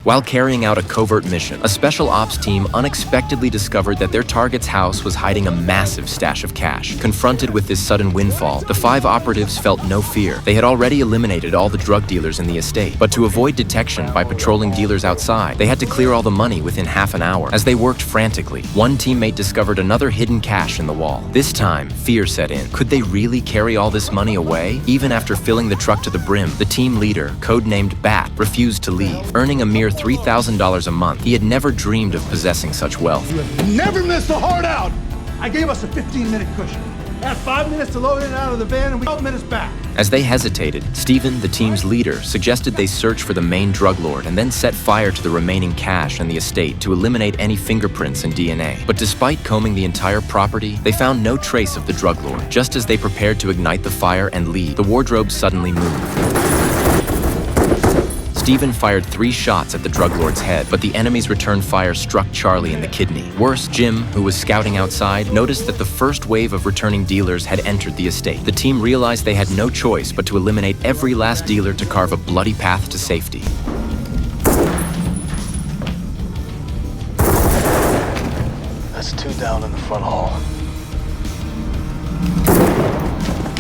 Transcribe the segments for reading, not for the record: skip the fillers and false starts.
While carrying out a covert mission, a special ops team unexpectedly discovered that their target's house was hiding a massive stash of cash. Confronted with this sudden windfall, the 5 operatives felt no fear. They had already eliminated all the drug dealers in the estate, but to avoid detection by patrolling dealers outside, they had to clear all the money within half an hour. As they worked frantically, one teammate discovered another hidden cache in the wall. This time, fear set in. Could they really carry all this money away? Even after filling the truck to the brim, the team leader, codenamed Bat, refused to leave. Earning a mere $3,000 a month, he had never dreamed of possessing such wealth. You have never missed a hard out! I gave us a 15-minute cushion. Had 5 minutes to load in and out of the van and we 12 minutes back. As they hesitated, Steven, the team's leader, suggested they search for the main drug lord and then set fire to the remaining cash and the estate to eliminate any fingerprints and DNA. But despite combing the entire property, they found no trace of the drug lord. Just as they prepared to ignite the fire and leave, the wardrobe suddenly moved. Steven fired 3 shots at the drug lord's head, but the enemy's return fire struck Charlie in the kidney. Worse, Jim, who was scouting outside, noticed that the first wave of returning dealers had entered the estate. The team realized they had no choice but to eliminate every last dealer to carve a bloody path to safety. That's 2 down in the front hall.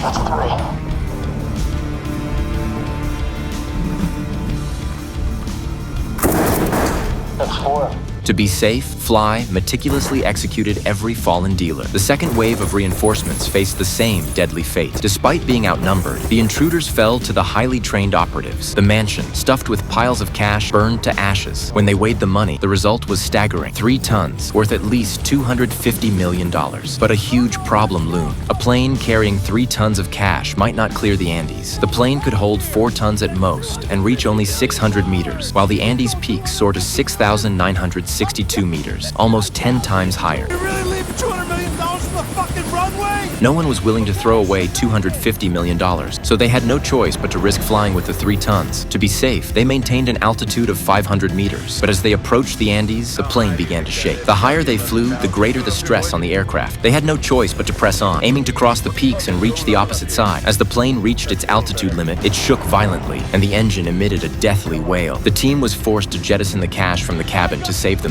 That's 3. That's 4. To be safe, Fly meticulously executed every fallen dealer. The second wave of reinforcements faced the same deadly fate. Despite being outnumbered, the intruders fell to the highly trained operatives. The mansion, stuffed with piles of cash, burned to ashes. When they weighed the money, the result was staggering. 3 tons, worth at least $250 million. But a huge problem loomed. A plane carrying 3 tons of cash might not clear the Andes. The plane could hold 4 tons at most and reach only 600 meters, while the Andes peaks soar to 6,962 meters, almost 10 times higher. You really leave $200 million for the fucking runway? No one was willing to throw away $250 million, so they had no choice but to risk flying with the 3 tons. To be safe, they maintained an altitude of 500 meters, but as they approached the Andes, the plane began to shake. The higher they flew, the greater the stress on the aircraft. They had no choice but to press on, aiming to cross the peaks and reach the opposite side. As the plane reached its altitude limit, it shook violently, and the engine emitted a deathly wail. The team was forced to jettison the cash from the cabin to save themselves.